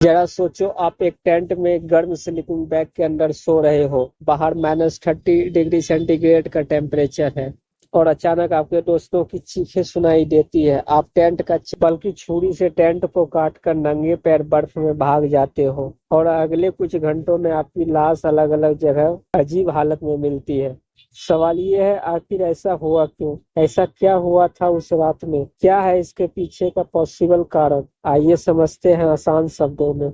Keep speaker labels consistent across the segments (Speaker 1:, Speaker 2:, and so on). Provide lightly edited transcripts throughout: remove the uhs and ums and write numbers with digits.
Speaker 1: जरा सोचो, आप एक टेंट में गर्म स्लीपिंग बैग के अंदर सो रहे हो। बाहर -30 डिग्री सेंटीग्रेड का टेम्परेचर है और अचानक आपके दोस्तों की चीखें सुनाई देती है। आप टेंट का बल्कि छुरी से टेंट को काट कर नंगे पैर बर्फ में भाग जाते हो और अगले कुछ घंटों में आपकी लाश अलग अलग जगह अजीब हालत में मिलती है। सवाल ये है, आखिर ऐसा हुआ क्यों? ऐसा क्या हुआ था उस रात में? क्या है इसके पीछे का पॉसिबल कारण? आइए समझते हैं आसान शब्दों में।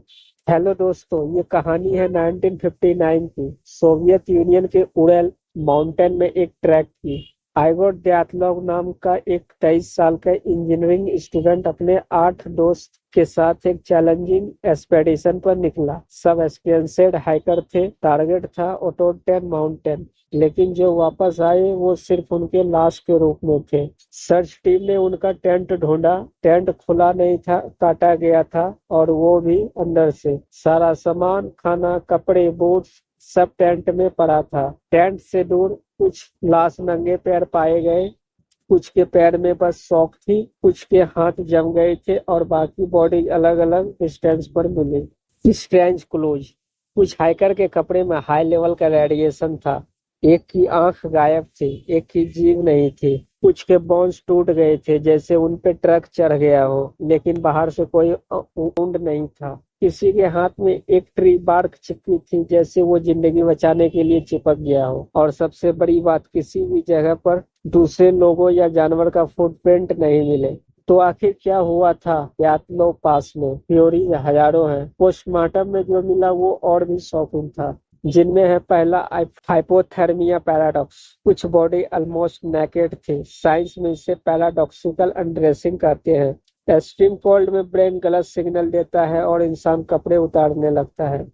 Speaker 1: हेलो दोस्तों, ये कहानी है 1959 की। सोवियत यूनियन के उरेल माउंटेन में एक ट्रैक की। आइगोर दयातलोव नाम का एक 23 साल का इंजीनियरिंग स्टूडेंट अपने 8 दोस्त के साथ एक चैलेंजिंग एक्सपेडिशन पर निकला। सब एक्सपीरियंस्ड हाइकर थे। टारगेट था ओटोटेन माउंटेन, लेकिन जो वापस आए वो सिर्फ उनके लाश के रूप में थे। सर्च टीम ने उनका टेंट ढूंढा। टेंट खुला नहीं था, काटा गया था और वो भी अंदर से। सारा सामान, खाना, कपड़े, बूट्स सब टेंट में पड़ा था। टेंट से दूर कुछ लाश नंगे पैर पाए गए। कुछ के पैर में बस सॉक थी, कुछ के हाथ जम गए थे और बाकी बॉडी अलग अलग डिस्टेंस पर मिली। Strange close. कुछ हाइकर के कपड़े में हाई लेवल का रेडिएशन था। एक की आंख गायब थी, एक की जीभ नहीं थी। कुछ के बोन्स टूट गए थे, जैसे उन पे ट्रक चढ़ गया हो, लेकिन बाहर से कोई वुंड नहीं था। किसी के हाथ में एक ट्री बार्क चिपकी थी, जैसे वो जिंदगी बचाने के लिए चिपक गया हो। और सबसे बड़ी बात, किसी भी जगह पर दूसरे लोगों या जानवर का फुटप्रिंट नहीं मिले। तो आखिर क्या हुआ था यातलो पास में? थ्योरी हजारों हैं। पोस्टमार्टम में जो मिला वो और भी शॉकिंग था। जिनमें है पहला, हाइपोथर्मिया पैराडॉक्स। कुछ बॉडी ऑलमोस्ट नेकेड थी। साइंस में इसे पैराडॉक्सिकल अनड्रेसिंग कहते हैं। एक्सट्रीम कोल्ड में ब्रेन गलत सिग्नल देता है और इंसान कपड़े उतारने लगता है।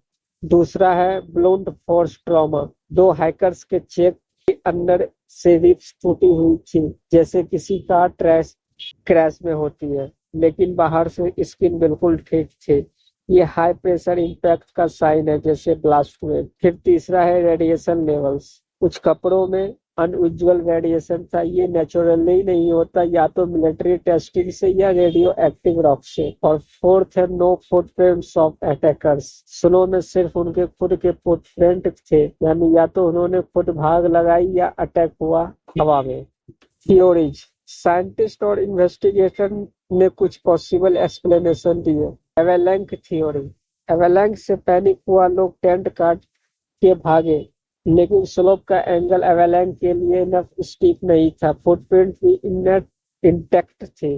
Speaker 1: दूसरा है ब्लूंट फोर्स ट्रॉमा। 2 हाइकर्स के चेक के अंदर से रिब्स टूटी हुई थी, जैसे किसी कार क्रैश में होती है, लेकिन बाहर से स्किन बिल्कुल ठीक थी। ये हाई प्रेशर इम्पैक्ट का साइन है, जैसे ब्लास्ट वेव। फिर तीसरा है रेडिएशन लेवल्स। कुछ कपड़ों में अनयूजुअल रेडिएशन था। ये नेचुरली नहीं होता, या तो मिलिट्री टेस्टिंग से या रेडियो एक्टिव रॉक से। और फोर्थ है no footprints of attackers. Snow में सिर्फ उनके खुद के फुटप्रिंट थे, यानी या तो उन्होंने खुद भाग लगाई या अटैक हुआ हवा में। थियोरीज। साइंटिस्ट और इन्वेस्टिगेशन ने कुछ पॉसिबल एक्सप्लेनेशन दिए। एवेलैंक थ्योरी। एवेलैंक से पैनिक हुआ, लोग टेंट काट के भागे, लेकिन स्लोप का एंगल एवेलैंक के लिए इनफ स्टीप नहीं था। फुटप्रिंट भी इंटैक्ट थे।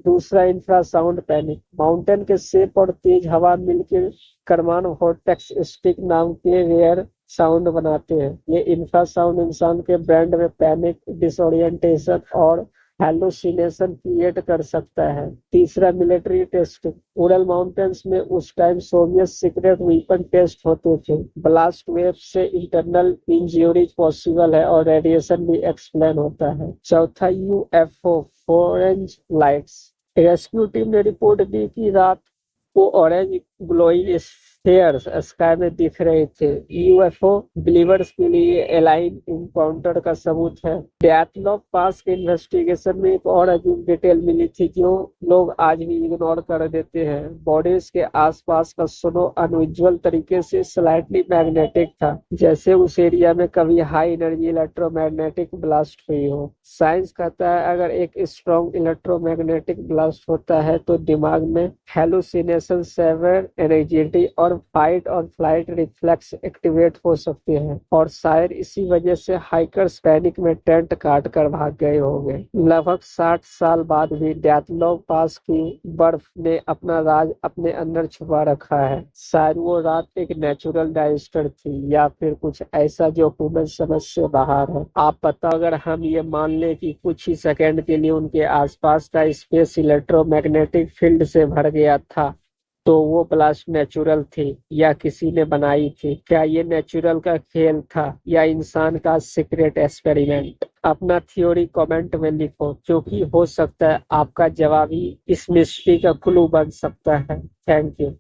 Speaker 1: दूसरा, इंफ्रासाउंड पैनिक। माउंटेन के शेप और तेज हवा मिलकर करमान वोर्टेक्स स्टिक नाम के रेयर साउंड बनाते हैं। ये इंफ्रासाउंड इंसान के ब्रेन में पैनिक, डिसोरिएंटेशन और हेलुसिनेशन क्रिएट कर सकता है। तीसरा, मिलिट्री टेस्टिंग। उरल माउंटेन्स में उस time Soviet secret weapon test होते थे। ब्लास्ट वेव से इंटरनल इंजरीज पॉसिबल है और रेडिएशन भी एक्सप्लेन होता है। चौथा, UFO orange lights. Rescue team ने रिपोर्ट दी कि रात को ऑरेंज ग्लोइंग स्फेयर्स स्काई में दिख रहे थे। यूएफओ बिलीवर्स के लिए एलाइन इनकाउंटर का सबूत है। डयातलोव पास के इन्वेस्टिगेशन में एक और अजीब डिटेल मिली थी, जो लोग आज भी इग्नोर कर देते हैं। बॉडीज के आसपास का स्नो अनयूजुअल तरीके से स्लाइटली मैग्नेटिक था, जैसे उस एरिया में कभी हाई एनर्जी इलेक्ट्रोमैग्नेटिक ब्लास्ट हुई हो। साइंस कहता है अगर एक स्ट्रॉन्ग इलेक्ट्रोमैग्नेटिक ब्लास्ट होता है तो दिमाग में हेलुसिनेशन, सेवर एनर्जी और फाइट और फ्लाइट रिफ्लेक्स एक्टिवेट हो सकते हैं, और शायद इसी वजह से हाइकर्स पैनिक में टेंट काट कर भाग गए होंगे। लगभग 60 साल बाद भी दयातलोव पास की बर्फ ने अपना राज अपने अंदर छुपा रखा है। शायद वो रात एक नेचुरल डिजास्टर थी या फिर कुछ ऐसा जो ह्यूमन समझ से बाहर है। आप बताओ, अगर हम ये मान ले कि कुछ ही सेकंड के लिए उनके आसपास का स्पेस इलेक्ट्रोमैग्नेटिक फील्ड से भर गया था, तो वो ब्लास्ट नेचुरल थी या किसी ने बनाई थी? क्या ये नेचुरल का खेल था या इंसान का सीक्रेट एक्सपेरिमेंट? अपना थ्योरी कमेंट में लिखो, क्योंकि हो सकता है आपका जवाब ही इस मिस्ट्री का क्लू बन सकता है। Thank you.